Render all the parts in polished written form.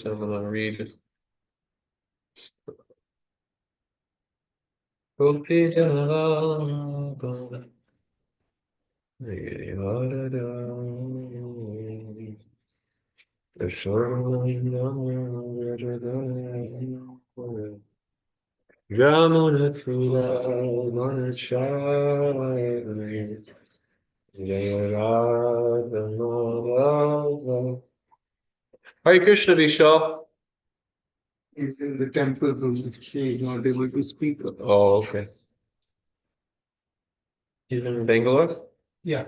verse I'm going to read. Hare Krishna, Vishal. He's in the temple room. He's not able to speak. Oh, okay. He's in Bangalore? Yeah.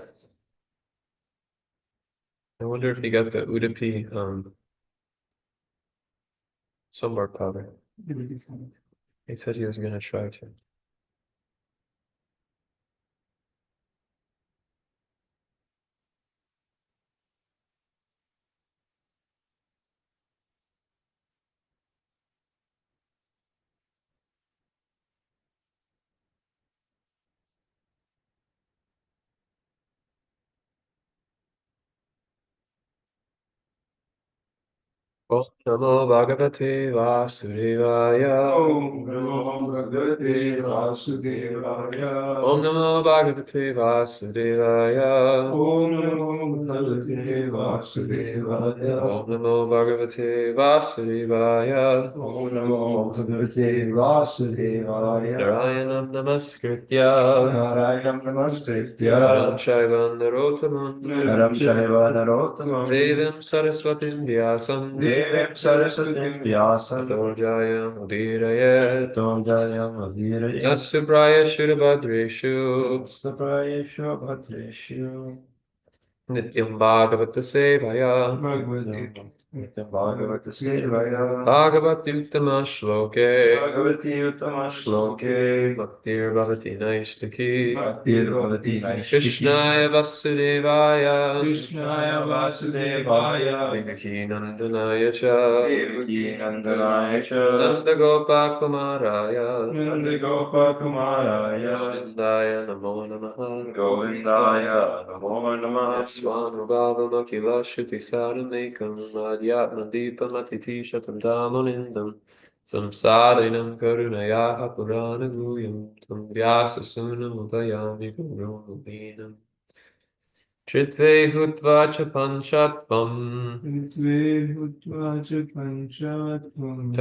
I wonder if he got the Udupi sunbar powder. He said he was going to try to. Om Namo Bhagavate Vasudevaya. Om Namo Bhagavate Vasudevaya. Om Namo Bhagavate Vasudevaya. Om Namo Bhagavate Vasudevaya. Om Namo Bhagavate Vasudevaya. Om Namo Bhagavate Vasudevaya. Narayanam Namaskritya. Narayanam Namaskritya. Naram Shaivam Narottamam. Naram Shaiva Narottamam. Devim Saraswatim Vyasam. Devem Saraswatim Vyasam. Tato Jayam Udirayet. Jayam Adhiraya. Nasubraya Shurabhadreshu. Saprayeshu Bhadreshu. Nityam Bhagavata Sevaya. Bhagavata Sevaya. Bhagavati Uttama Shloke. Bhagavati Uttama Shloke. Bhaktir Bhavati Naishtaki. Bhaktir Bhavati Naishtaki. Krishnaya Vasudevaya. Krishnaya Vasudevaya. Devaki Nandanaya Cha. Devaki Nandanaya Cha. Nanda Gopa Kumaraya. Nanda Gopa Kumaraya. Govindaya Namo Namaha. Govindaya Namo Namaha. Swanubhavam Akila Shruti Saranekam Adhyatma Deepam Atiti Shatam Dhamonindam Samsarinam Karunayaha Purana Guyam Tam Vyasa Sunam Upayami Guru Mubinam Chitve Hutva Cha Panchatvam Ritve Hutva Cha Panchatvam.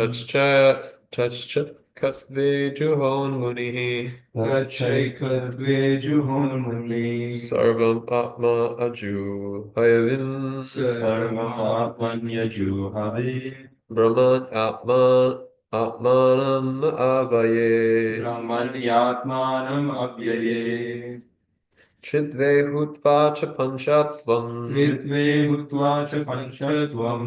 Tachcha Katve Juhon Munihi Tachaikatve Juhonmuni. Sarvam Atma Aju Hayavim Sarvam Atmanya Juhavi. Brahman Atmanam Avaye Brahmanyatmanam Abhyaye. Chidve Hutva Cha Panchatvam Ritve Hutva Cha Panchatvam.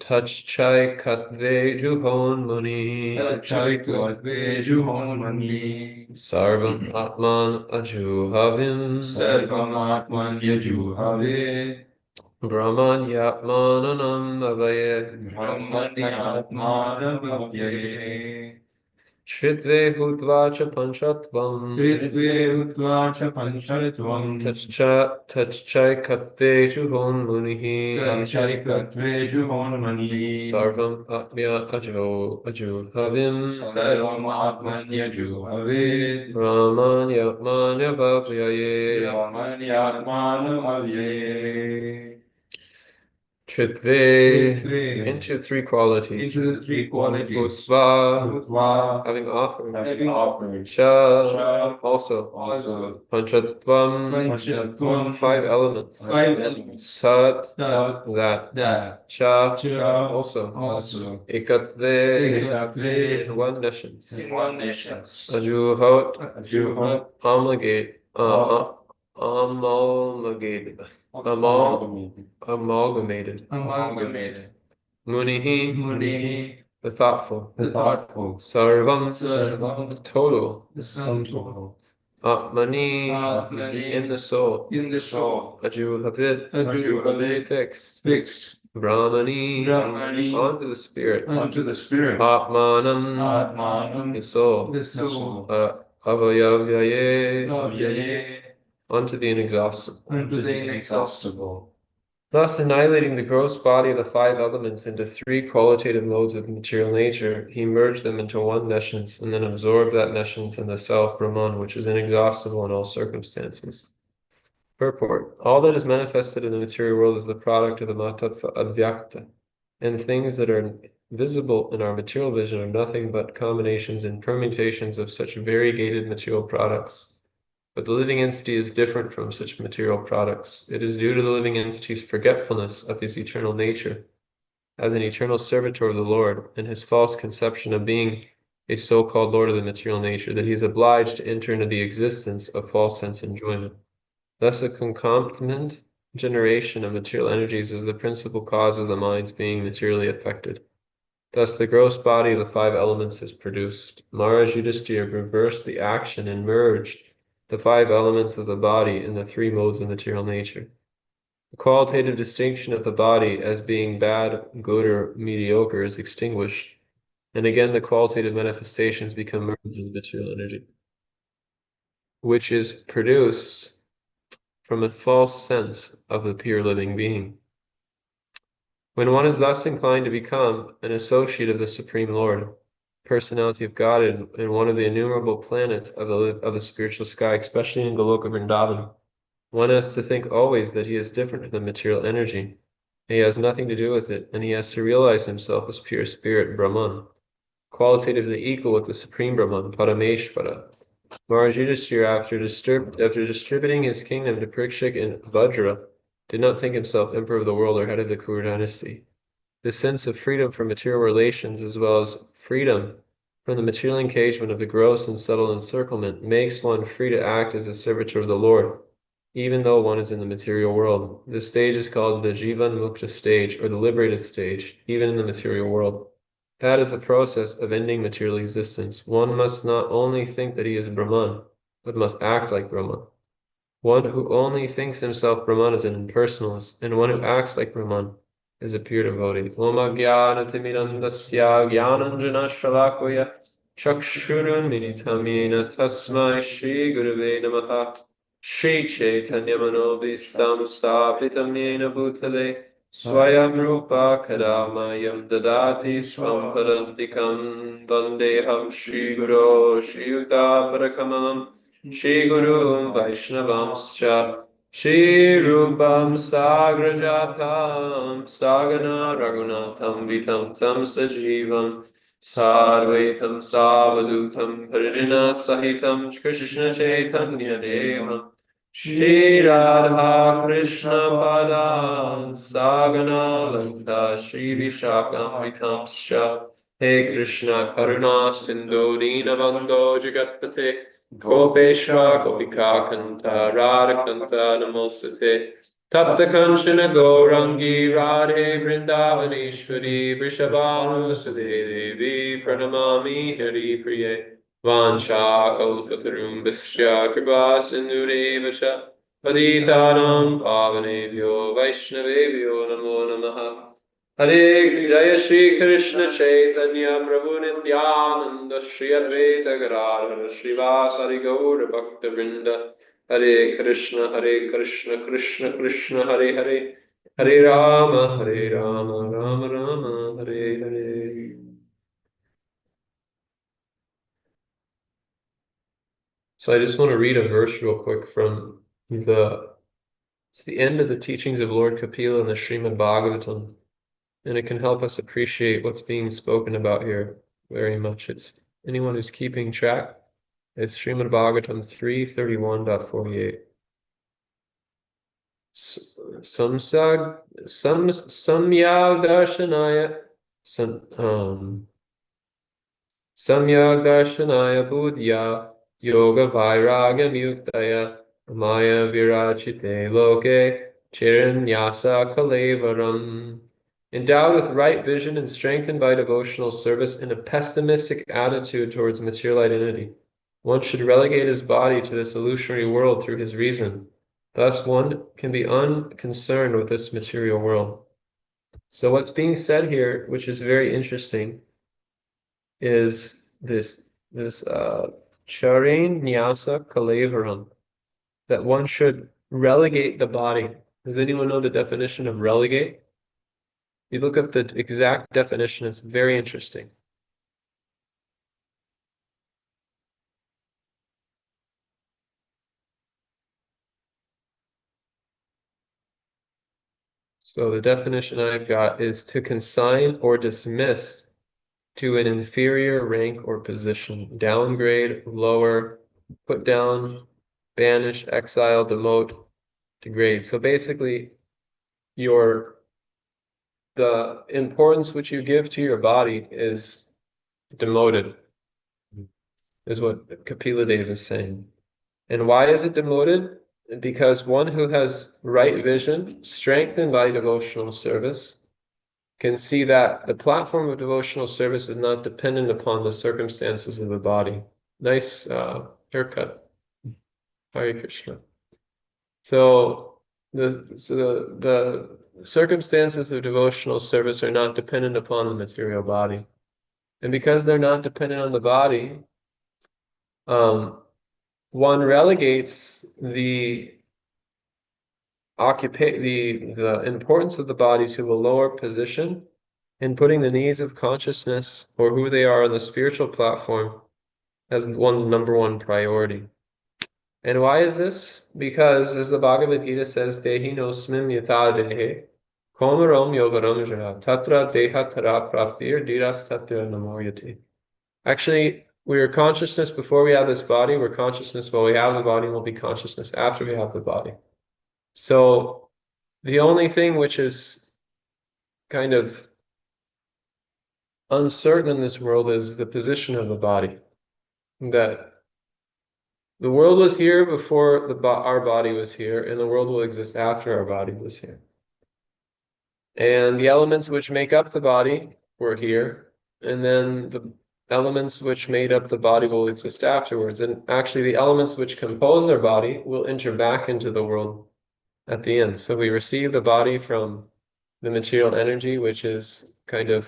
Tachchai Katve Juhon Muni Tachaikatve Juhonmuni. Sarvam Atman Ajuhavim Sarvam Atmanya Juhavi. Brahman Yatmananam Avaye Brahmanyatmanam Abhyaye. Chitve Hutva Cha Panchatvam Ritve Hutva Cha Panchatvam. Tachchai Katve Juhon Munihi Tachaikatve Juhonmuni. Sarvam Atmya Ajuhavim Sarvam Atmanya Juhavi. Brahman Yatmanya Vavyaye Brahmanyatmanam Abhyaye. Chitve Chitve. into three qualities. These are the three qualities. Hutva Hutva. having offered. Having offered. Cha also. Panchatvam Panchatvam. five elements. Five elements. Sat Tat. that. Cha Cha. also. Ekatve. In one nations. In one nations. Ajuhot Ajuhot. amalgate amalgamated Amalgamated. Munihi the thoughtful Sarvam total The sum total. Atmani in the soul Ajuhavit fixed Brahmani onto the spirit Atmanam the soul Avayavyaye unto the inexhaustible Thus, annihilating the gross body of the five elements into three qualitative modes of material nature, he merged them into one nescience and then absorbed that nescience in the self Brahman, which is inexhaustible in all circumstances. Purport: all that is manifested in the material world is the product of the Matattva Advyakta, and things that are visible in our material vision are nothing but combinations and permutations of such variegated material products. But the living entity is different from such material products. It is due to the living entity's forgetfulness of his eternal nature, as an eternal servitor of the Lord, and his false conception of being a so-called Lord of the material nature, that he is obliged to enter into the existence of false sense enjoyment. Thus, a concomitant generation of material energies is the principal cause of the mind's being materially affected. Thus, the gross body of the five elements is produced. Maharaj Yudhishthira reversed the action and merged the five elements of the body in the three modes of material nature. The qualitative distinction of the body as being bad, good, or mediocre is extinguished, and again the qualitative manifestations become merged in material energy, which is produced from a false sense of the pure living being. When one is thus inclined to become an associate of the Supreme Lord, personality of God, and one of the innumerable planets of the spiritual sky, especially in Goloka Vrindavan, one has to think always that he is different from the material energy. He has nothing to do with it, and he has to realize himself as pure spirit Brahman, qualitatively equal with the Supreme Brahman, Parameshvara. Maharaj Yudhishthira, after distributing his kingdom to Parikshit and Vajra, did not think himself emperor of the world or head of the Kuru dynasty. This sense of freedom from material relations, as well as freedom from the material engagement of the gross and subtle encirclement, makes one free to act as a servitor of the Lord, even though one is in the material world. This stage is called the Jivan Mukta stage, or the liberated stage, even in the material world. That is the process of ending material existence. One must not only think that he is Brahman, but must act like Brahman. One who only thinks himself Brahman is an impersonalist, and one who acts like Brahman is a pure devotee. Om Ajnanatimidandasya Jnananjana Shalakaya Chakshurun Militam Yena Tasmai Shri Gurave Namaha Shri Chaitanya Manobhistam Sthapitam Yena Bhutale Swayam Rupa Kadamayam Dadati Swam Padantikam Vandeham Shri Guru Shri Yuta Parakamalam Shri Guru Vaishnavamscha Shri Rupam Sagrajatam Sagana Raghunatham Vitam Tam Sajivam Sarvaitam Savadutam Parijana Sahitam Krishna Chaitanya Devam Shri Radha Krishna Padan Sagana Lanta Shri Vishakam Vitam Scha He Krishna Karuna Sindhu Dinabandho Jagatpate Gopeshwa Gopika Kanta Radha Kanta Namostate Tapta Kanchana Gaurangi Radhe Vrindavaneshwari Vrishabhanu Devi Pranamami Hari Priye Vancha Kalpatarum Bisya Kripa Sindhureva Cha Paditanam Pavanebhyo Vaishnavebhyo Namo Namaha Hare Jaya Shri Krishna Chaitanya Prabhu Nityananda Shri Advaita Gadadhara Srivasari Gaura Bhakta Vrinda Hare Krishna Krishna Krishna Hare Hare Hare Rama Rama Rama Hare Hare. So I just want to read a verse real quick from it's the end of the teachings of Lord Kapila in the Srimad Bhagavatam. And it can help us appreciate what's being spoken about here very much. It's anyone who's keeping track. It's Srimad Bhagavatam 3:31.48. Samyag darshanaya Samyag darshanaya buddhya yoga vairagya muktaya maya virachite loke chiranyasa kalevaram. Endowed with right vision and strengthened by devotional service in a pessimistic attitude towards material identity, one should relegate his body to this illusory world through his reason. Thus, one can be unconcerned with this material world. So what's being said here, which is very interesting, is this Charin Nyasa Kalevaram, that one should relegate the body Does anyone know the definition of relegate? You look up the exact definition, it's very interesting. So the definition I've got is to consign or dismiss to an inferior rank or position, downgrade, lower, put down, banish, exile, demote, degrade. So basically, the importance which you give to your body is demoted, is what Kapila Dev is saying. And why is it demoted? Because one who has right vision, strengthened by devotional service, can see that the platform of devotional service is not dependent upon the circumstances of the body. Nice haircut. Hare Krishna. So the circumstances of devotional service are not dependent upon the material body. And because they're not dependent on the body, one relegates the importance of the body to a lower position in putting the needs of consciousness or who they are on the spiritual platform as one's number one priority. And why is this? Because as the Bhagavad Gita says, Dehi nosmin yata dehe, komaram yogaram jara, tatra deha tara praptir, diras tatra namoyati. Actually, we are consciousness before we have this body, we're consciousness while we have the body, we'll be consciousness after we have the body. So the only thing which is kind of uncertain in this world is the position of the body. That the world was here before our body was here, and the world will exist after our body was here. And the elements which make up the body were here, and then the elements which made up the body will exist afterwards. And actually, the elements which compose our body will enter back into the world at the end. So we receive the body from the material energy, which is kind of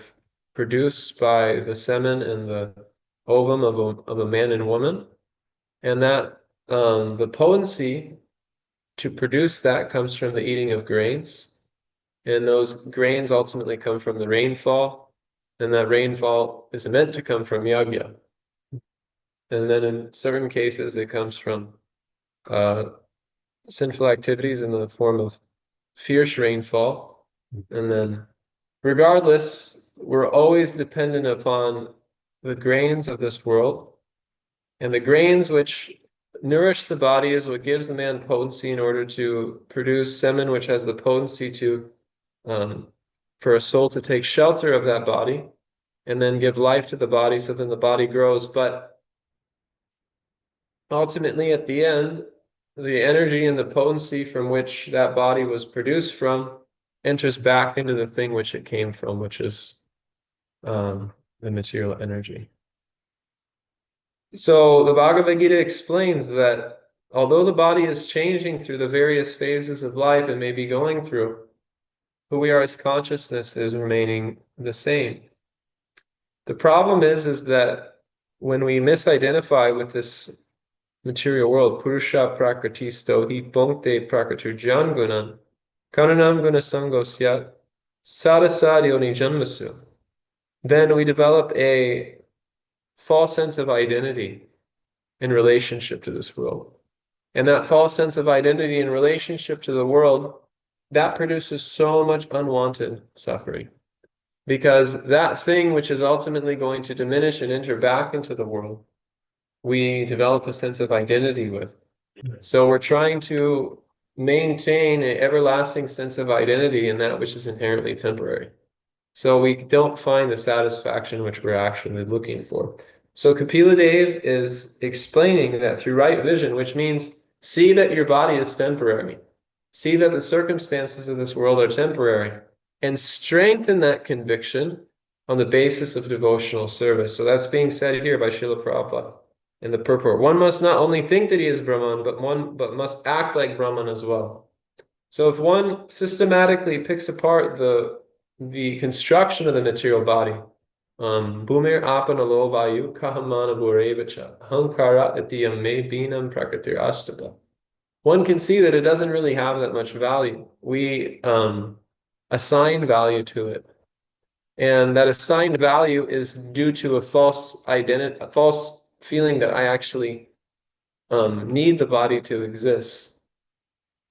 produced by the semen and the ovum of a man and woman. And that the potency to produce that comes from the eating of grains. And those grains ultimately come from the rainfall. And that rainfall is meant to come from yajna. And then in certain cases, it comes from sinful activities in the form of fierce rainfall. And then regardless, we're always dependent upon the grains of this world. And the grains which nourish the body is what gives the man potency in order to produce semen, which has the potency to for a soul to take shelter of that body and then give life to the body, so then the body grows. But ultimately, at the end, the energy and the potency from which that body was produced from enters back into the thing which it came from, which is the material energy. So the Bhagavad Gita explains that although the body is changing through the various phases of life and may be going through, who we are as consciousness is remaining the same. The problem is that when we misidentify with this material world, Purusha Prakritisto hi Bhakte Prakritujan Gunan, Karanam Gunasangosya Sadasadyoni Janmasu, then we develop a false sense of identity in relationship to this world. And that false sense of identity in relationship to the world, that produces so much unwanted suffering. Because that thing which is ultimately going to diminish and enter back into the world, we develop a sense of identity with. So we're trying to maintain an everlasting sense of identity in that which is inherently temporary. So we don't find the satisfaction which we're actually looking for. So Kapila Dev is explaining that through right vision, which means see that your body is temporary. See that the circumstances of this world are temporary. And strengthen that conviction on the basis of devotional service. So that's being said here by Srila Prabhupada in the purport. One must not only think that he is Brahman, but must act like Brahman as well. So if one systematically picks apart the construction of the material body, Bhumir apana vayu kahamana burevacha hankara itiyam me binam prakritir ashtaka. one can see that it doesn't really have that much value. We assign value to it. And that assigned value is due to a false identity, a false feeling that I actually need the body to exist.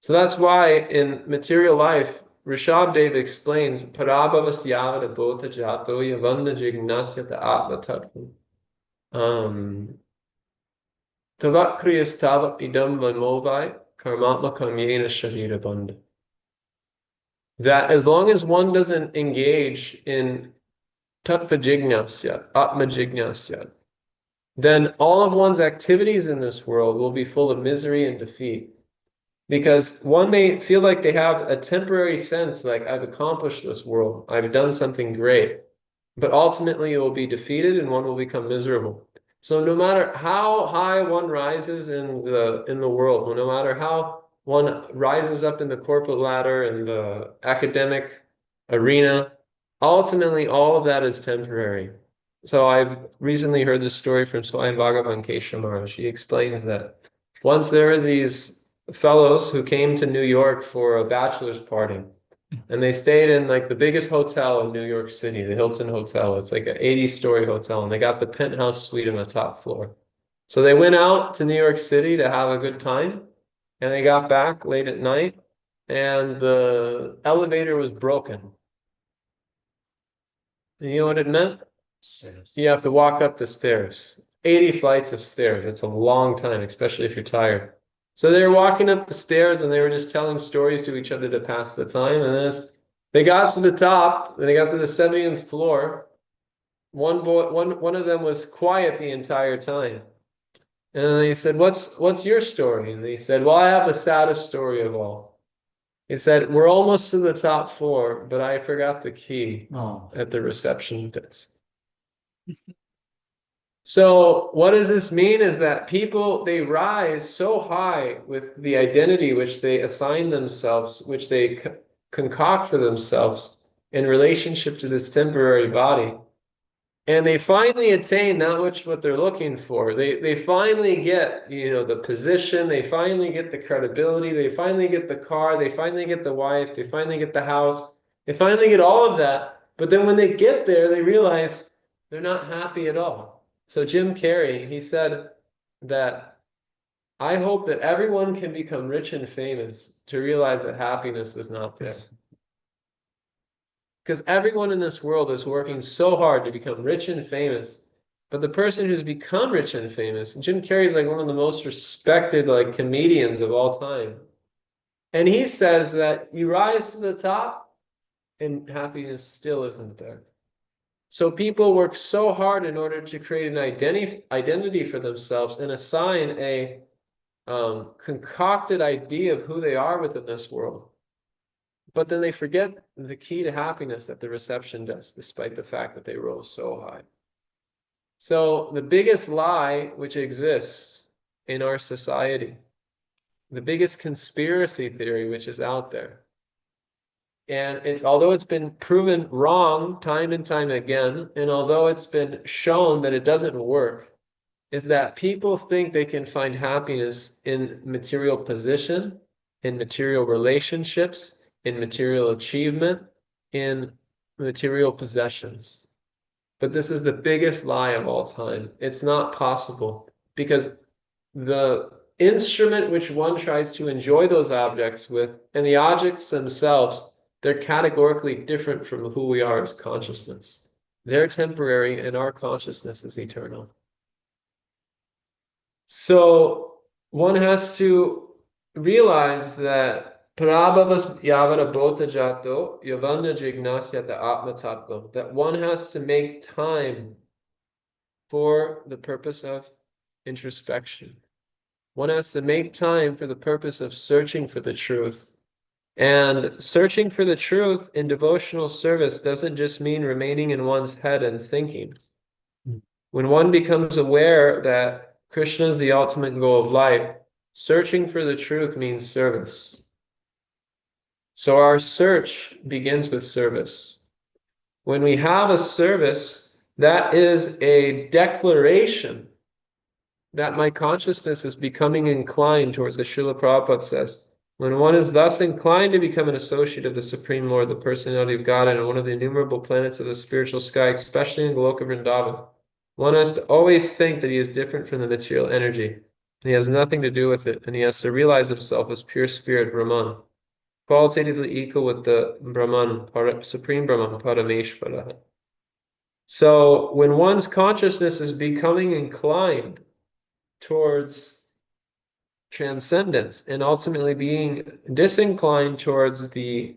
So that's why in material life, Rishabdev explains, Parabhavasyavada bhota jato yavanda jignasyata atma tattvam. Tavakriyastava idam vanmovai karmatma kamyena sharira bandha. That as long as one doesn't engage in tattva jignasya, atma jignasya, then all of one's activities in this world will be full of misery and defeat. Because one may feel like they have a temporary sense, like I've accomplished this world, I've done something great, but ultimately it will be defeated and one will become miserable. So no matter how high one rises in the world, no matter how one rises up in the corporate ladder and the academic arena, ultimately all of that is temporary. So I've recently heard this story from Swami Bhagavan Kesha Maharaj. He explains that once there was these fellows who came to New York for a bachelor's party, and they stayed in like the biggest hotel in New York City, the Hilton Hotel. It's like an 80-story hotel, and they got the penthouse suite on the top floor. So they went out to New York City to have a good time, and they got back late at night, and the elevator was broken. And you know what it meant? You have to walk up the stairs. 80 flights of stairs. That's a long time, especially if you're tired. So they were walking up the stairs and they were just telling stories to each other to pass the time. And as they got to the top, and they got to the 70th floor, one of them was quiet the entire time. And they said, What's your story? And he said, well, I have the saddest story of all. He said, we're almost to the top floor, but I forgot the key at the reception desk. So what does this mean is that people, they rise so high with the identity which they assign themselves, which they concoct for themselves in relationship to this temporary body. And they finally attain that which what they're looking for. They finally get, the position, they finally get the credibility, they finally get the car, they finally get the wife, they finally get the house, they finally get all of that. But then when they get there, they realize they're not happy at all. So Jim Carrey, he said that I hope that everyone can become rich and famous to realize that happiness is not there. Because everyone in this world is working so hard to become rich and famous. But the person who's become rich and famous, Jim Carrey is like one of the most respected like comedians of all time. And he says that you rise to the top and happiness still isn't there. So people work so hard in order to create an identity for themselves and assign a concocted idea of who they are within this world. But then they forget the key to happiness at the reception desk, despite the fact that they rose so high. So the biggest lie which exists in our society, the biggest conspiracy theory which is out there, and although it's been proven wrong time and time again, and although it's been shown that it doesn't work, is that people think they can find happiness in material position, in material relationships, in material achievement, in material possessions. But this is the biggest lie of all time. It's not possible, because the instrument which one tries to enjoy those objects with, and the objects themselves, they're categorically different from who we are as consciousness. They're temporary and our consciousness is eternal. So one has to realize that Prabhavas yavara bhota jato yavana jignasyata atma tattvam, that one has to make time for the purpose of introspection. One has to make time for the purpose of searching for the truth. And searching for the truth in devotional service doesn't just mean remaining in one's head and thinking. When one becomes aware that Krishna is the ultimate goal of life, searching for the truth means service. So our search begins with service. When we have a service, that is a declaration that my consciousness is becoming inclined towards, as Srila Prabhupada says, when one is thus inclined to become an associate of the Supreme Lord, the personality of God, and one of the innumerable planets of the spiritual sky, especially in Goloka Vrindavan, one has to always think that he is different from the material energy, and he has nothing to do with it, and he has to realize himself as pure spirit Brahman, qualitatively equal with the Brahman, Supreme Brahman, Parameshvara. So when one's consciousness is becoming inclined towards transcendence and ultimately being disinclined towards the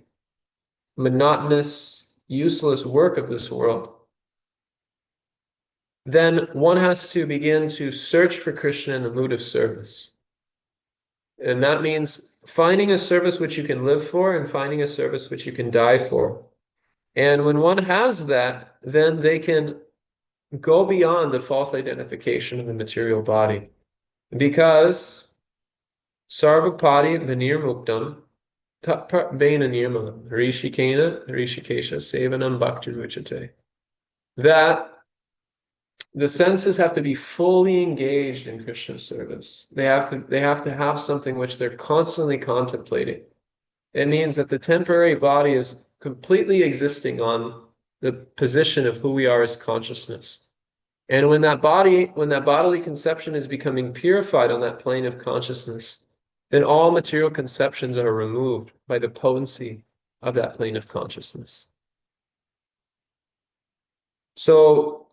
monotonous, useless work of this world, then one has to begin to search for Krishna in the mood of service. And that means finding a service which you can live for and finding a service which you can die for. And when one has that, then they can go beyond the false identification of the material body. Because Sarvapati Vinirmuktam Bena Nirmalam Rishikesha Sevanam Bhakti Ruchate. That the senses have to be fully engaged in Krishna service. They have to have something which they're constantly contemplating. It means that the temporary body is completely existing on the position of who we are as consciousness. And when that bodily conception is becoming purified on that plane of consciousness, then all material conceptions are removed by the potency of that plane of consciousness. So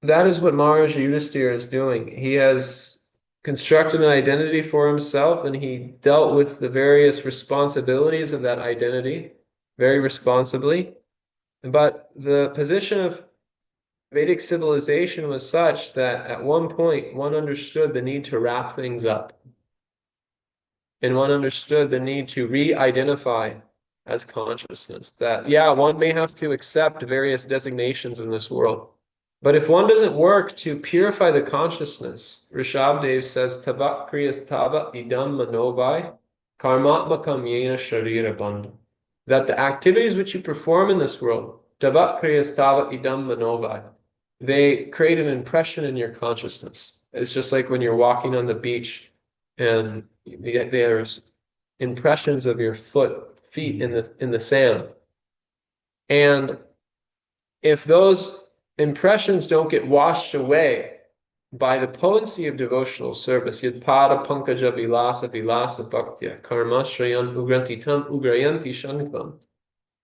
that is what Maharaja Yudhisthira is doing. He has constructed an identity for himself, and he dealt with the various responsibilities of that identity very responsibly. But the position of Vedic civilization was such that at one point one understood the need to wrap things up. And one understood the need to re-identify as consciousness. That, yeah, one may have to accept various designations in this world. But if one doesn't work to purify the consciousness, Rishabdev says, Tavat kriyas tava idam manovai karmatmakam yena sharira bandha. That the activities which you perform in this world, tavat kriyas tava idam manovai, they create an impression in your consciousness. It's just like when you're walking on the beach and there's impressions of your feet in the sand. And if those impressions don't get washed away by the potency of devotional service, yadpada pankaja vilasa vilasa bhaktya karma shrayan ugranti tam ugrayanti shankam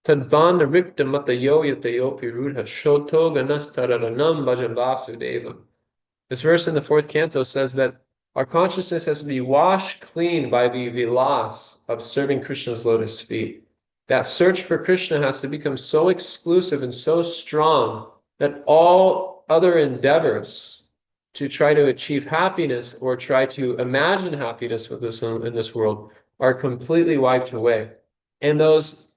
tadvana rikta matayo yatayo pirudha shoto ganastararanam bhajan devam. This verse in the 4th canto says that our consciousness has to be washed clean by the vilas of serving Krishna's lotus feet. That search for Krishna has to become so exclusive and so strong that all other endeavors to try to achieve happiness or try to imagine happiness with this in this world are completely wiped away. And those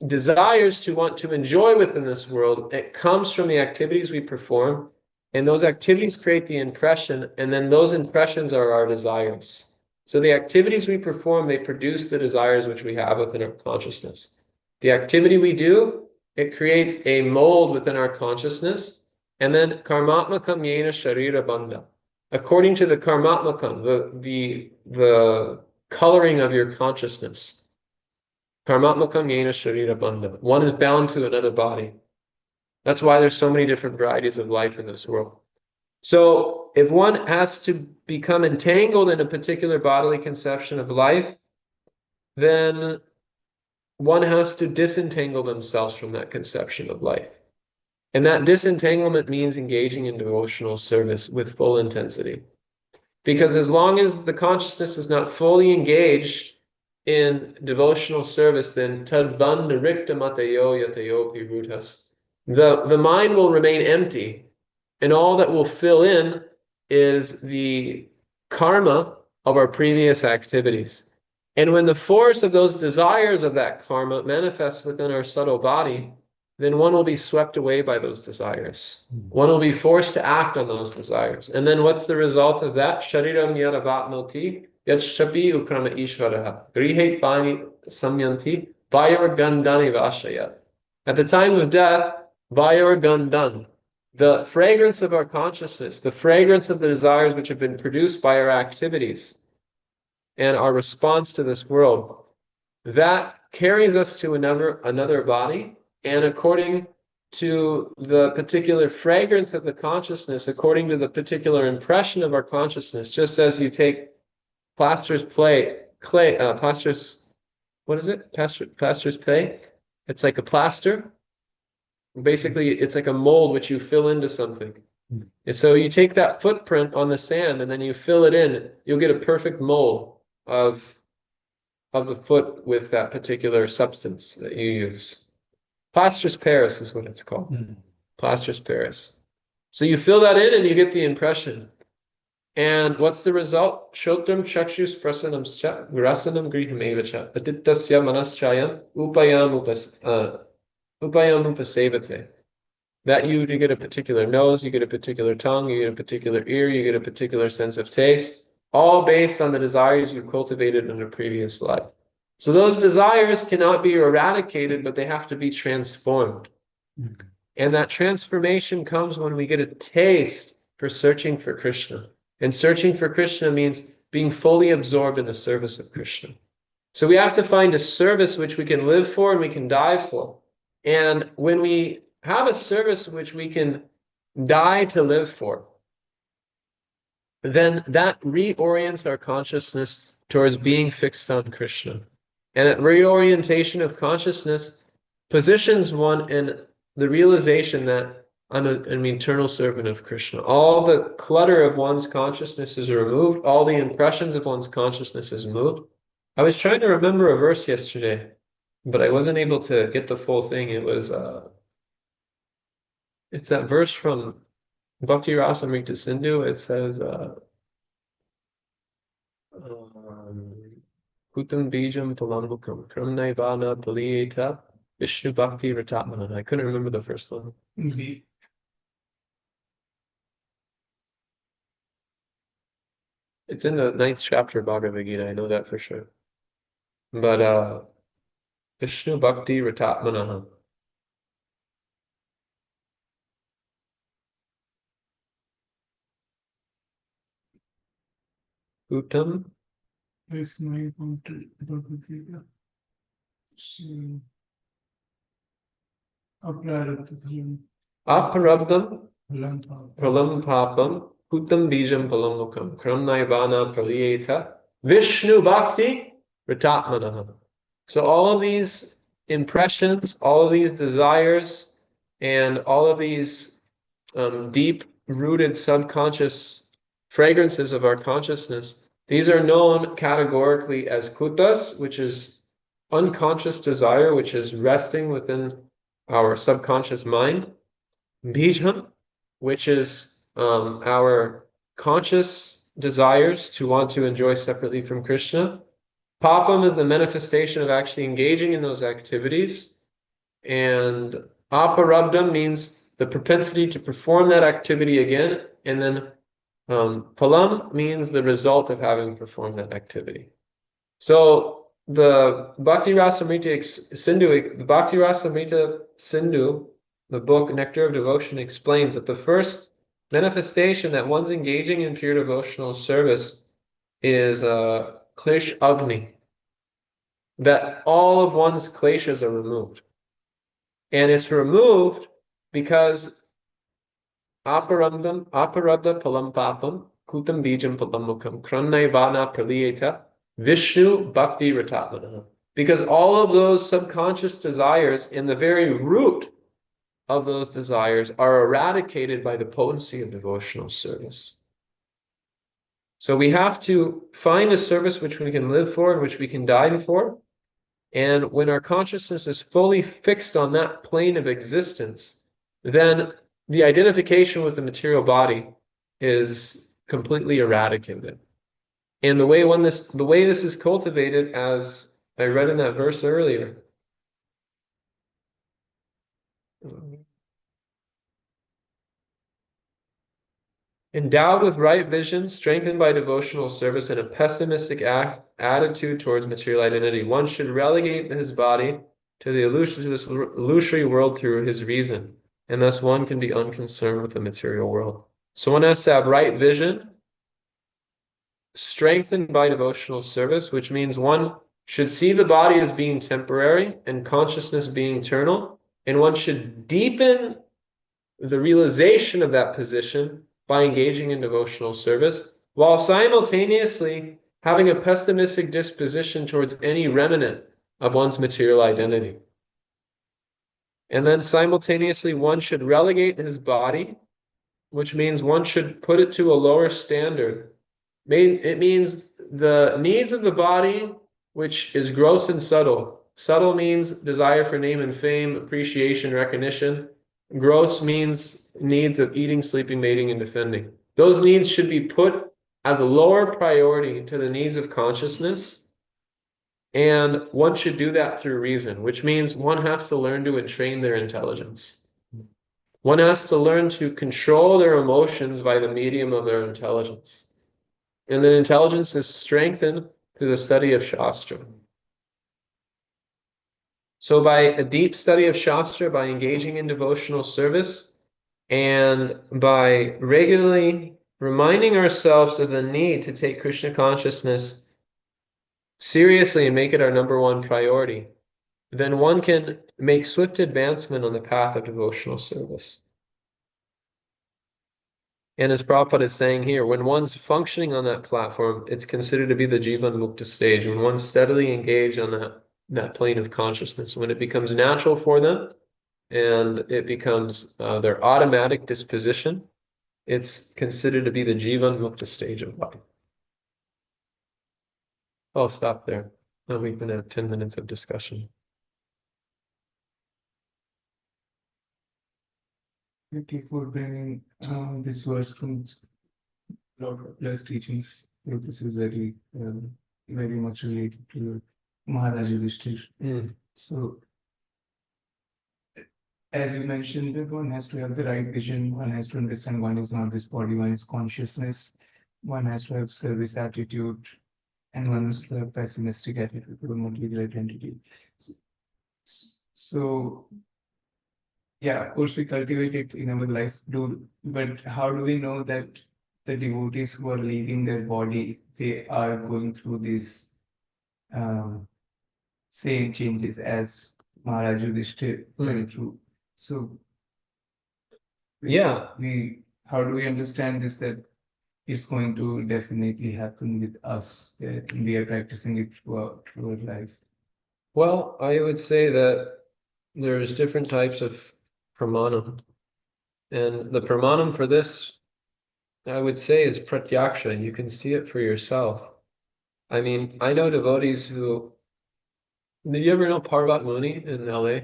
desires to want to enjoy within this world, it comes from the activities we perform, and those activities create the impression, and then those impressions are our desires. So the activities we perform, they produce the desires which we have within our consciousness. The activity we do, it creates a mold within our consciousness, and then karmatmakam yena sharira bandha. According to the karmatmakam, the coloring of your consciousness, karmatmakam yena sharira bandha. One is bound to another body. That's why there's so many different varieties of life in this world. So if one has to become entangled in a particular bodily conception of life, then one has to disentangle themselves from that conception of life. And that disentanglement means engaging in devotional service with full intensity. Because as long as the consciousness is not fully engaged in devotional service, then tadvanda rikta matayo yatayo pirutas. The mind will remain empty, and all that will fill in is the karma of our previous activities. And when the force of those desires of that karma manifests within our subtle body, then one will be swept away by those desires. One will be forced to act on those desires. And then what's the result of that? Shariram yadavatnoti yat shabi ukrama ishvaraha grihe pani samyanti vayor gandani vashayat. At the time of death, Vayor Gandan, the fragrance of our consciousness, the fragrance of the desires which have been produced by our activities and our response to this world, that carries us to another body, and according to the particular fragrance of the consciousness, according to the particular impression of our consciousness, just as you take plaster's plaster's, what is it? Plaster's clay? It's like a plaster. Basically, it's like a mold which you fill into something. And so you take that footprint on the sand and then you fill it in, you'll get a perfect mold of the foot with that particular substance that you use. Plaster's Paris is what it's called. Plaster's Paris. So you fill that in and you get the impression. And what's the result? Shotram chakshus prasanamscha grasanam grihamevacha patittasya manaschayam upayam upasevate. That you get a particular nose, you get a particular tongue, you get a particular ear, you get a particular sense of taste, all based on the desires you cultivated in a previous life. So those desires cannot be eradicated, but they have to be transformed. And that transformation comes when we get a taste for searching for Krishna. And searching for Krishna means being fully absorbed in the service of Krishna. So we have to find a service which we can live for and we can die for. And when we have a service which we can die to live for, then that reorients our consciousness towards being fixed on Krishna. And that reorientation of consciousness positions one in the realization that I'm an eternal servant of Krishna. All the clutter of one's consciousness is removed. All the impressions of one's consciousness is moved. I was trying to remember a verse yesterday, but I wasn't able to get the full thing. It was, it's that verse from Bhakti Rasamrita Sindhu. It says, Kutam Bijam Palambukam Kramnaivana Paliyeta Vishnu Bhakti Ratatmana. I couldn't remember the first one. It's in the 9th chapter of Bhagavad Gita, I know that for sure. But Vishnu Bhakti Ratatmana. Kutam It's my Bhagavad Gita. Aparabdam Pralam Papam Kutam Bijam Palamukam Kramnaivana Praliyeta Vishnu Bhakti Ratatmana. So all of these impressions, all of these desires, and all of these deep-rooted subconscious fragrances of our consciousness, these are known categorically as kutas, which is unconscious desire, which is resting within our subconscious mind. Bijam, which is our conscious desires to want to enjoy separately from Krishna. Papam is the manifestation of actually engaging in those activities. And aparabdam means the propensity to perform that activity again. And then phalam means the result of having performed that activity. So the Bhakti Rasamrita Sindhu, the book Nectar of Devotion, explains that the first manifestation that one's engaging in pure devotional service is Klesh Agni, that all of one's kleshas are removed. And it's removed because aparabda palam papam kutam bijam palamukam krannaivana praliyeta Vishnu Bhakti Ratatmana. Because all of those subconscious desires in the very root of those desires are eradicated by the potency of devotional service. So we have to find a service which we can live for and which we can die for. And when our consciousness is fully fixed on that plane of existence, then the identification with the material body is completely eradicated. And the way this is cultivated, as I read in that verse earlier, endowed with right vision, strengthened by devotional service, and a pessimistic attitude towards material identity, one should relegate his body to this illusory world through his reason. and thus one can be unconcerned with the material world. So one has to have right vision, strengthened by devotional service, which means one should see the body as being temporary and consciousness being eternal, and one should deepen the realization of that position by engaging in devotional service, while simultaneously having a pessimistic disposition towards any remnant of one's material identity. And then simultaneously, one should relegate his body, which means one should put it to a lower standard. It means the needs of the body, which is gross and subtle. Subtle means desire for name and fame, appreciation, recognition. Gross means needs of eating, sleeping, mating, and defending. Those needs should be put as a lower priority to the needs of consciousness. And one should do that through reason, which means one has to learn to entrain their intelligence. One has to learn to control their emotions by the medium of their intelligence. And then intelligence is strengthened through the study of Shastra. So by a deep study of Shastra, by engaging in devotional service, and by regularly reminding ourselves of the need to take Krishna consciousness seriously and make it our number one priority, then one can make swift advancement on the path of devotional service. And as Prabhupada is saying here, when one's functioning on that platform, it's considered to be the Jivan Mukta stage. When one's steadily engaged on that plane of consciousness, when it becomes natural for them and it becomes their automatic disposition, it's considered to be the Jivan Mukta stage of life. I'll stop there. Now we can have 10 minutes of discussion. Thank you for bringing this verse from Lord Plus teachings. So this is very much related to Maharaj Yudhishthir. So, as you mentioned, that one has to have the right vision. One has to understand one is not this body, one is consciousness. One has to have service attitude, and one has to have pessimistic attitude to the material identity. So yeah, of course, we cultivate it in our life, but how do we know that the devotees who are leaving their body, they are going through these same changes as Maharaj Yudhishthir went through? So, Yeah. How do we understand this, that it's going to definitely happen with us, that we are practicing it throughout our life? Well, I would say that there's different types of pramanam. And the pramanam for this, I would say, is pratyaksha. You can see it for yourself. I mean, I know devotees who... Did you ever know Parvat Muni in LA?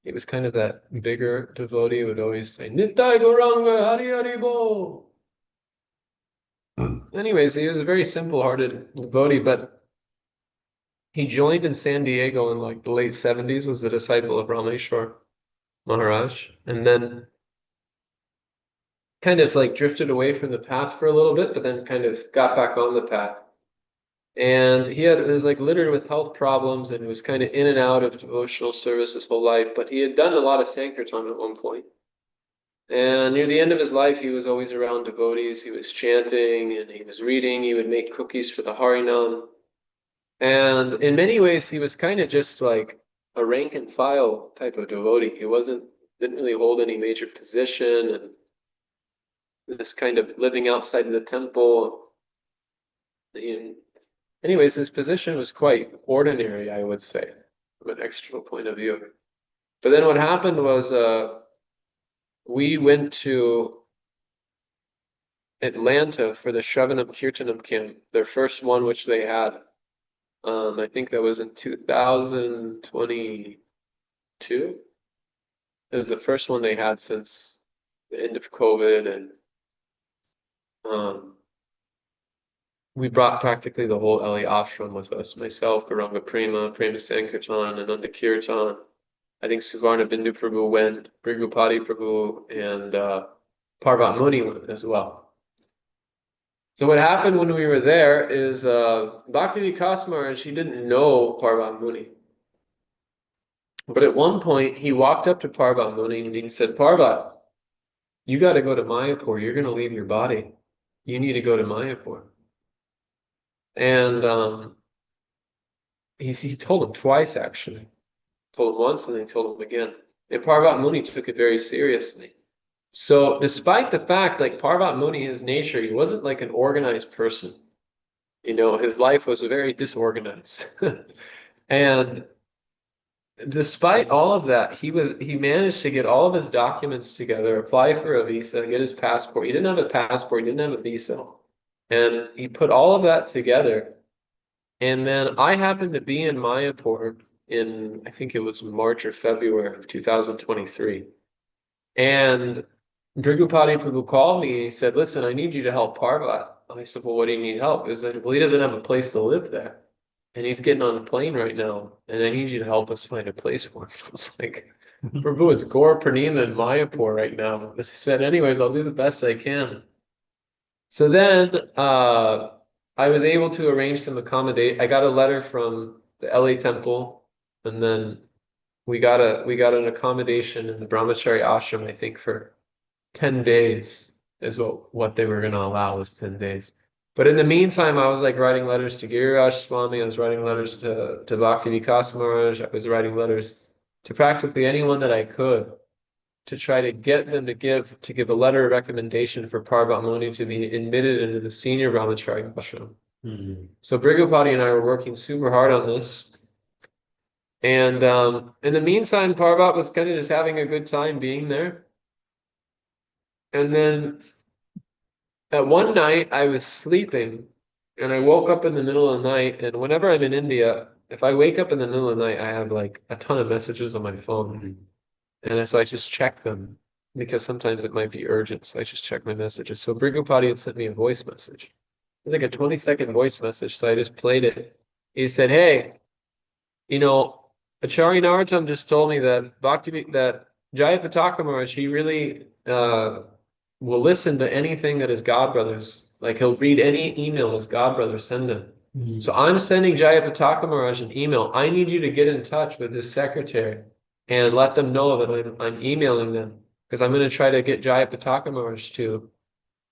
He was kind of that bigger devotee who would always say, Nittai Gauranga, Hari Hari Bo. Anyways, he was a very simple-hearted devotee, but he joined in San Diego in like the late 70s, was a disciple of Rameshwar Maharaj, and then kind of like drifted away from the path for a little bit, but then kind of got back on the path. And it was like littered with health problems, and he was kind of in and out of devotional service his whole life, but he had done a lot of Sankirtan at one point. And near the end of his life, he was always around devotees. He was chanting and he was reading. He would make cookies for the Harinam. And in many ways, he was kind of just like a rank and file type of devotee. He didn't really hold any major position, and this kind of living outside of the temple. Anyways, his position was quite ordinary, I would say, from an external point of view. But then what happened was we went to Atlanta for the Shravanam Kirtanam camp, their first one, which they had. I think that was in 2022. It was the first one they had since the end of COVID, and we brought practically the whole LA ashram with us. Myself, Gauranga Prema, Prema Sankirtan, Ananda Kirtan. I think Suvarna Bindu Prabhu went, Brigupati Prabhu, and Parvat Muni went as well. So what happened when we were there is Bhakti Vikas Maharaj, he didn't know Parvat Muni. But at one point, he walked up to Parvat Muni and he said, Parvat, you got to go to Mayapur. You're going to leave your body. You need to go to Mayapur. And he told him twice, actually. Told him once and then he told him again. And Parvat Muni took it very seriously. So despite the fact, like Parvat Muni, his nature, he wasn't like an organized person. His life was very disorganized. And despite all of that, he managed to get all of his documents together, apply for a visa, get his passport. He didn't have a passport, he didn't have a visa. And he put all of that together. And then I happened to be in Mayapur in, I think it was March or February of 2023. And Brigupati Prabhu called me and he said, listen, I need you to help Parvat. I said, well, what do you need help? He said, well, he doesn't have a place to live there. And he's getting on a plane right now. And I need you to help us find a place for him. I was like, Prabhu, it's Gaur Purnima in Mayapur right now. But I said, anyways, I'll do the best I can. So then I was able to arrange some accommodate. I got a letter from the LA temple, and then we got an accommodation in the Brahmachari ashram, I think, for 10 days is what they were going to allow was 10 days. But in the meantime, I was like writing letters to Giriraj Swami, I was writing letters to Bhakti Vikas Maharaj, I was writing letters to practically anyone that I could to try to get them to give a letter of recommendation for Parvat Muni to be admitted into the senior Brahmachari ashram. So Brigupati and I were working super hard on this. And in the meantime, Parvat was kind of just having a good time being there. And then at one night, I was sleeping and I woke up in the middle of the night. And whenever I'm in India, if I wake up in the middle of the night, I have like a ton of messages on my phone. And so I just check them because sometimes it might be urgent. So I just check my messages. So Brigupati had sent me a voice message. It was like a 20-second voice message. So I just played it. He said, hey, Acharya Narottam just told me that Jayapataka Maharaj, he really will listen to anything that his godbrothers, like he'll read any email his godbrothers send him. So I'm sending Jayapataka Maharaj an email. I need you to get in touch with his secretary and let them know that I'm emailing them because I'm going to try to get Jayapataka Maharaj to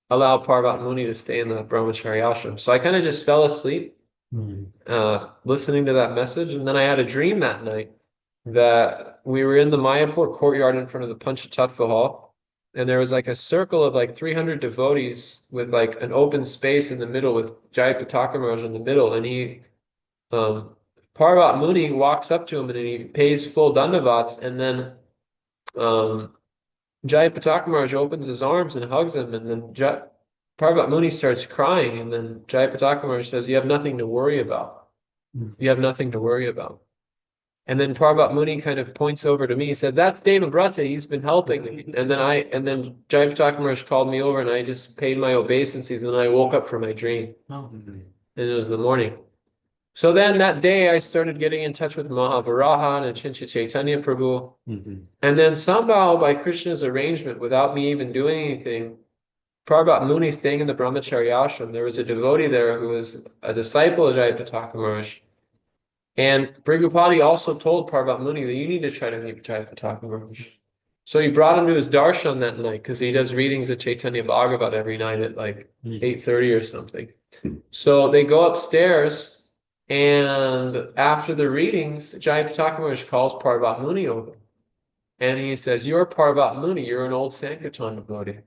allow Parvat Muni to stay in the Brahmachari ashram. So I kind of just fell asleep listening to that message. And then I had a dream that night that we were in the Mayapur courtyard in front of the Panchatattva hall. And there was like a circle of like 300 devotees with like an open space in the middle with Jayapataka Maharaj in the middle. And Parvat Muni walks up to him and he pays full dandavats. And then Jayapataka Maharaj opens his arms and hugs him. And then Parvat Muni starts crying. And then Jayapataka Maharaj says, you have nothing to worry about. You have nothing to worry about. And then Parvat Muni kind of points over to me. He said, that's Devavratha. He's been helping me. And then Jayapataka Maharaj called me over and I just paid my obeisances and then I woke up from my dream. And it was the morning. So then that day I started getting in touch with Mahavaraha and Chincha Chaitanya Prabhu. And then somehow by Krishna's arrangement, without me even doing anything, Parvat Muni staying in the Brahmachari ashram, there was a devotee there who was a disciple of Jayapataka Maharaj. And Brigupati also told Parvat Muni that you need to try to meet Jayapataka Maharaj. So he brought him to his darshan that night because he does readings of Chaitanya Bhagavat every night at like 8:30 or something. So they go upstairs and after the readings, Jayapataka Maharaj calls Parvat Muni over. And he says, you're Parvat Muni, you're an old Sankirtan devotee.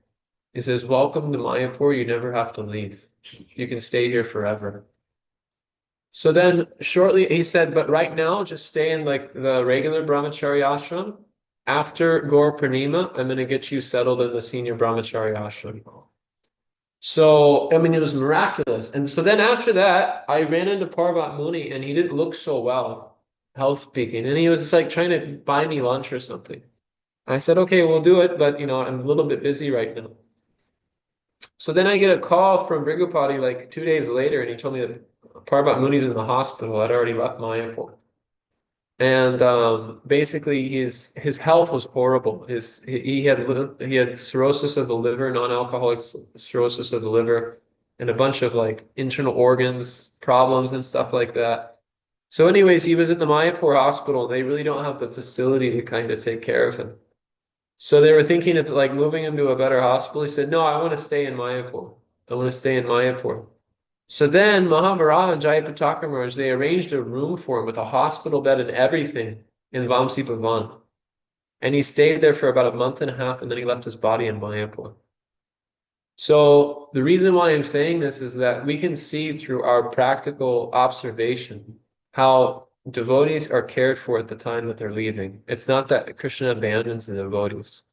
He says, welcome to Mayapur, you never have to leave. You can stay here forever. So then shortly he said, but right now just stay in like the regular Brahmachari ashram. After Gaur Purnima, I'm going to get you settled in the senior Brahmachari ashram. So, I mean, it was miraculous. And so then after that, I ran into Parvat Muni and he didn't look so well, health speaking. And he was just like trying to buy me lunch or something. I said, okay, we'll do it. But, I'm a little bit busy right now. So then I get a call from Brigupati like 2 days later, and he told me that Parvat Muni's in the hospital. I'd already left Mayapur. And basically his health was horrible. He had cirrhosis of the liver, non-alcoholic cirrhosis of the liver, and a bunch of like internal organs problems and stuff like that. So anyways, he was in the Mayapur hospital, and they really don't have the facility to kind of take care of him. So they were thinking of like moving him to a better hospital. He said, no, I want to stay in Mayapur. I want to stay in Mayapur. So then Mahavaraja and Jayapataka Maharaj, they arranged a room for him with a hospital bed and everything in Vamsi Bhavan. And he stayed there for about a month and a half, and then he left his body in Mayapur. So the reason why I'm saying this is that we can see through our practical observation how devotees are cared for at the time that they're leaving. It's not that Krishna abandons the devotees.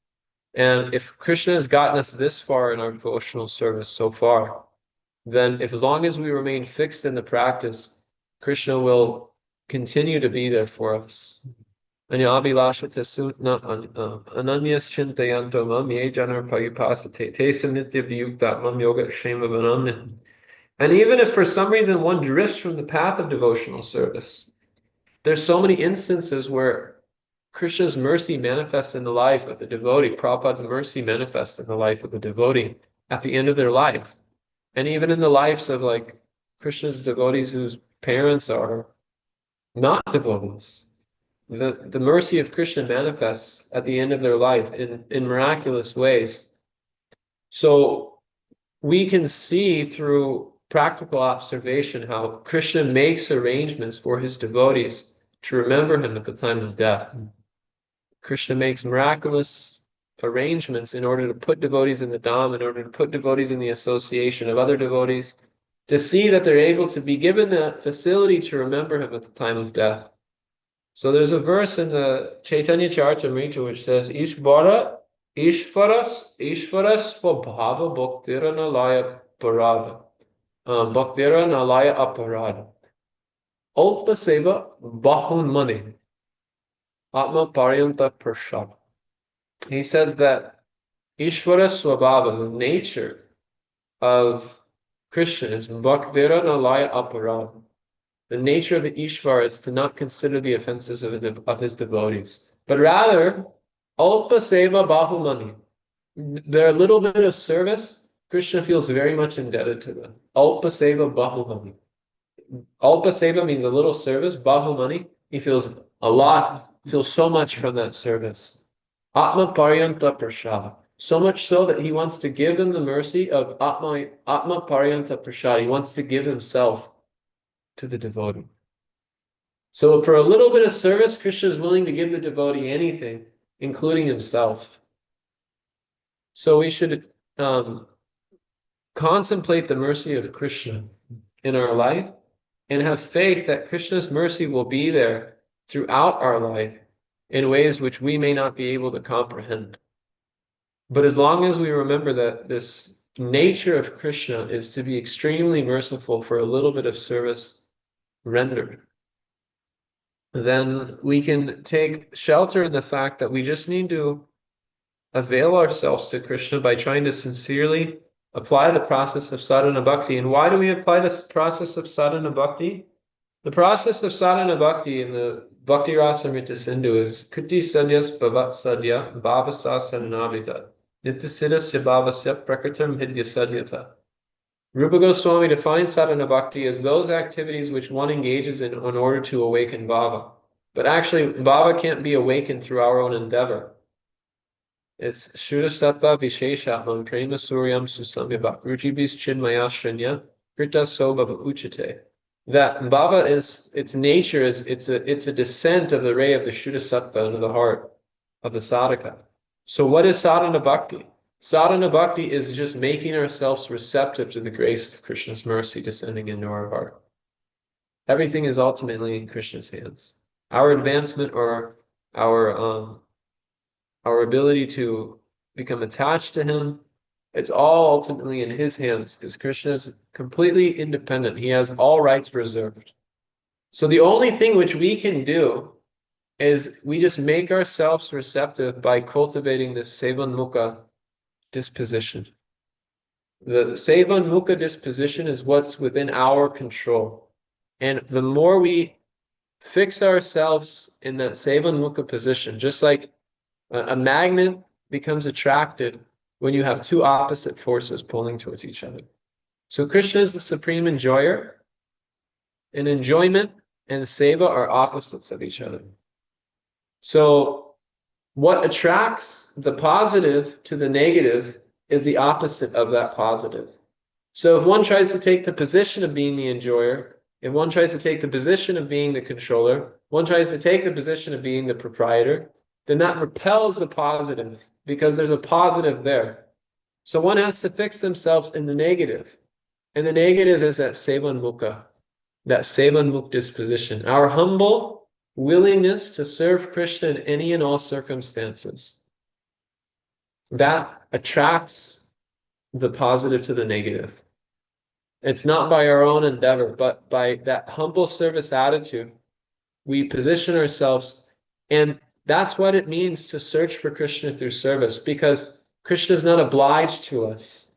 And if Krishna has gotten us this far in our devotional service so far, then if as long as we remain fixed in the practice, Krishna will continue to be there for us. Anyabhilashate sutna ananyas chintayanto mam ye janar payupasate te sanitya viyukta mam yoga shema vanamya. And even if for some reason one drifts from the path of devotional service, there's so many instances where Krishna's mercy manifests in the life of the devotee. Prabhupada's mercy manifests in the life of the devotee at the end of their life. And even in the lives of like Krishna's devotees whose parents are not devotees. The mercy of Krishna manifests at the end of their life in miraculous ways. So we can see through practical observation how Krishna makes arrangements for his devotees to remember him at the time of death. Krishna makes miraculous arrangements in order to put devotees in the Dham, in order to put devotees in the association of other devotees, to see that they're able to be given the facility to remember him at the time of death. So there's a verse in the Chaitanya Charitamrita which says, Ishvara svabhava bhaktira nalaya parada. Bhaktira nalaya aparada. Alpa seva bahun mani. Atma paryanta prashad. He says that Ishvara Swabhava, the nature of Krishna, is Bhaktira Nalaya Aparad. The nature of the Ishvara is to not consider the offenses of his devotees, but rather, Alpa Seva Bahumani. Their little bit of service, Krishna feels very much indebted to them. Alpa Seva Bahumani. Alpa Seva means a little service, Bahumani, he feels a lot, feels so much from that service. Atma Paryanta Prashad. So much so that he wants to give them the mercy of Atma Paryanta Prashad. He wants to give himself to the devotee. So for a little bit of service, Krishna is willing to give the devotee anything, including himself. So we should contemplate the mercy of Krishna in our life and have faith that Krishna's mercy will be there throughout our life in ways which we may not be able to comprehend. But as long as we remember that this nature of Krishna is to be extremely merciful for a little bit of service rendered, then we can take shelter in the fact that we just need to avail ourselves to Krishna by trying to sincerely apply the process of sadhana bhakti. And why do we apply this process of sadhana bhakti? The process of sadhana bhakti in the Bhakti Rasamrita Sindhu is Kriti Sadyas Bhavat Sadhya Bhavasa Sadhanavita Nityasiddhasya Bhavasya Prakritam Hidya Sadyata. Rupa Goswami defines sadhana bhakti as those activities which one engages in order to awaken bhava. But actually, bhava can't be awakened through our own endeavor. It's Shuddha Visheshatman Prema Suryam Susamyabhak Rujibis Chinmayashranya Krita Sobhava Uchite. That bhava is its nature is it's a descent of the ray of the Shuddha Sattva into the heart of the sadhaka. So what is sadhana bhakti? Sadhana bhakti is just making ourselves receptive to the grace of Krishna's mercy descending into our heart. Everything is ultimately in Krishna's hands. Our advancement or our ability to become attached to him, it's all ultimately in his hands because Krishna is completely independent. He has all rights reserved. So the only thing which we can do is we just make ourselves receptive by cultivating this sevanmukha disposition. The sevanmukha disposition is what's within our control. And the more we fix ourselves in that sevanmukha position, just like a magnet becomes attracted when you have two opposite forces pulling towards each other. So Krishna is the supreme enjoyer, and enjoyment and seva are opposites of each other. So what attracts the positive to the negative is the opposite of that positive. So if one tries to take the position of being the enjoyer, if one tries to take the position of being the controller, one tries to take the position of being the proprietor, then that repels the positive because there's a positive there. So one has to fix themselves in the negative. And the negative is that sevan mukha, that sevan muk disposition, our humble willingness to serve Krishna in any and all circumstances. That attracts the positive to the negative. It's not by our own endeavor, but by that humble service attitude, we position ourselves, and that's what it means to search for Krishna through service, because Krishna is not obliged to us,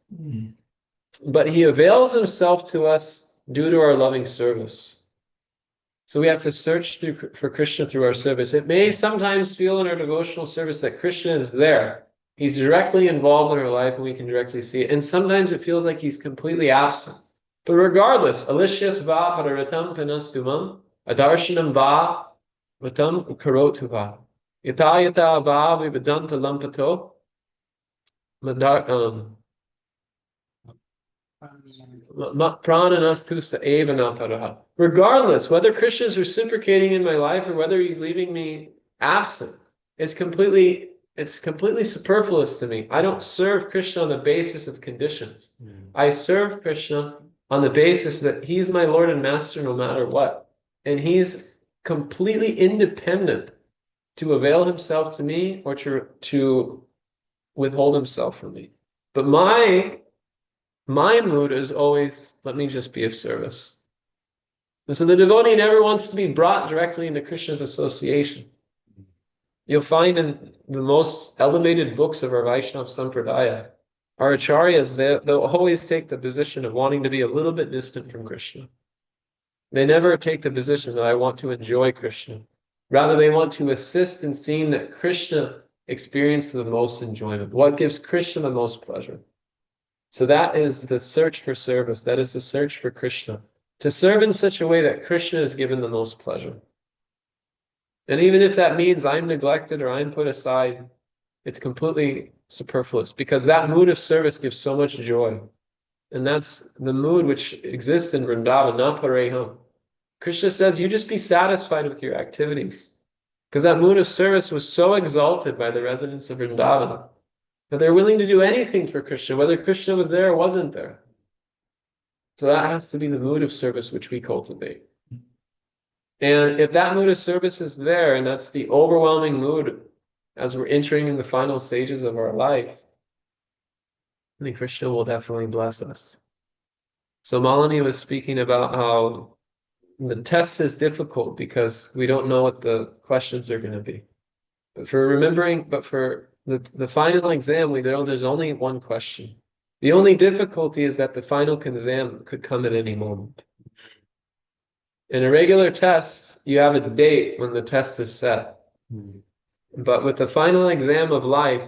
but he avails himself to us due to our loving service. So we have to search for Krishna through our service. It may sometimes feel in our devotional service that Krishna is there. He's directly involved in our life and we can directly see it. And sometimes it feels like he's completely absent. But regardless, alishas va pararatam pinastumam, adarshanam va vatam karotu va. Yata yata va vivadanta lampato, regardless, whether Krishna is reciprocating in my life or whether he's leaving me absent, it's completely superfluous to me. I don't serve Krishna on the basis of conditions. I serve Krishna on the basis that he's my Lord and Master no matter what. And he's completely independent to avail himself to me or to withhold himself from me. But my mood is always, let me just be of service. And so the devotee never wants to be brought directly into Krishna's association. You'll find in the most elevated books of our Vaishnava Sampradaya, our acharyas, they'll always take the position of wanting to be a little bit distant from Krishna. They never take the position that I want to enjoy Krishna. Rather, they want to assist in seeing that Krishna experiences the most enjoyment. What gives Krishna the most pleasure? So that is the search for service. That is the search for Krishna. To serve in such a way that Krishna is given the most pleasure. And even if that means I'm neglected or I'm put aside, it's completely superfluous because that mood of service gives so much joy. And that's the mood which exists in Vrindavan, na pareham. Krishna says, you just be satisfied with your activities. Because that mood of service was so exalted by the residents of Vrindavan that they're willing to do anything for Krishna, whether Krishna was there or wasn't there. So that has to be the mood of service which we cultivate. And if that mood of service is there, and that's the overwhelming mood as we're entering in the final stages of our life, I think Krishna will definitely bless us. So Malini was speaking about how the test is difficult because we don't know what the questions are going to be. But for the final exam, we know there's only one question. The only difficulty is that the final exam could come at any moment. In a regular test, you have a date when the test is set. But with the final exam of life,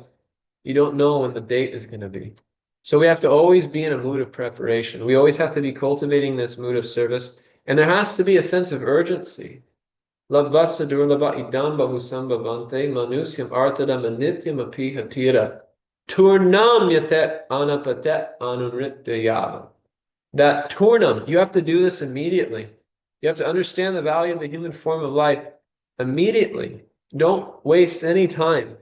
you don't know when the date is going to be. So we have to always be in a mood of preparation. We always have to be cultivating this mood of service. And there has to be a sense of urgency. Labvasa durlabha idam bahusambhavante manusyam artadam anityam api hatira turnam yatet anapatet anunrityayava. That turnam, you have to do this immediately. You have to understand the value of the human form of life immediately. Don't waste any time.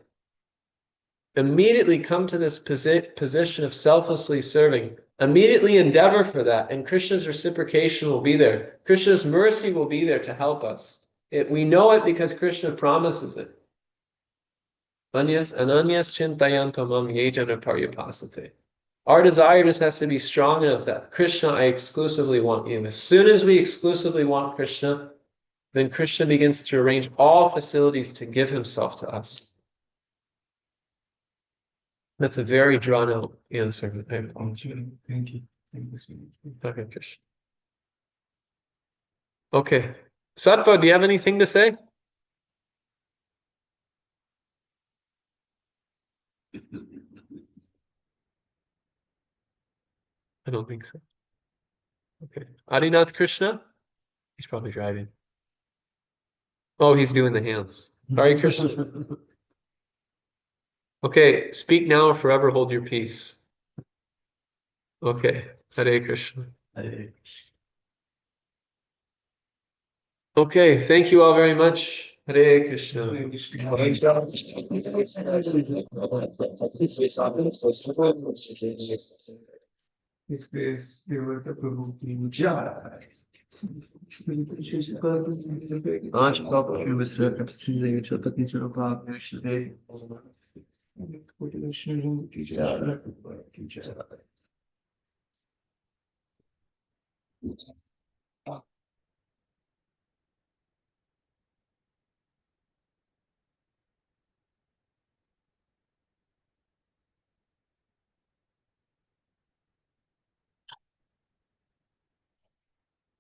Immediately come to this position of selflessly serving. Immediately endeavor for that, and Krishna's reciprocation will be there. Krishna's mercy will be there to help us. We know it because Krishna promises it. Ananyas chintayantamam yejana paryapasate. Our desire just has to be strong enough that Krishna, I exclusively want you. As soon as we exclusively want Krishna, then Krishna begins to arrange all facilities to give himself to us. That's a very drawn out answer. Thank you. Thank you so much. Okay, Krishna. Okay. Sattva, do you have anything to say? I don't think so. Okay. Adinath Krishna? He's probably driving. Oh, he's doing the hands. Hare Krishna. Okay, speak now or forever hold your peace. Okay, Hare Krishna. Okay, thank you all very much. Hare Krishna. Hare Krishna. His grace, Devavratha Prabhu ki jai. Acho que o próprio Mr. Capstream de outra pintura para a minha Koటి Vaishnava ki jai. Ki jai.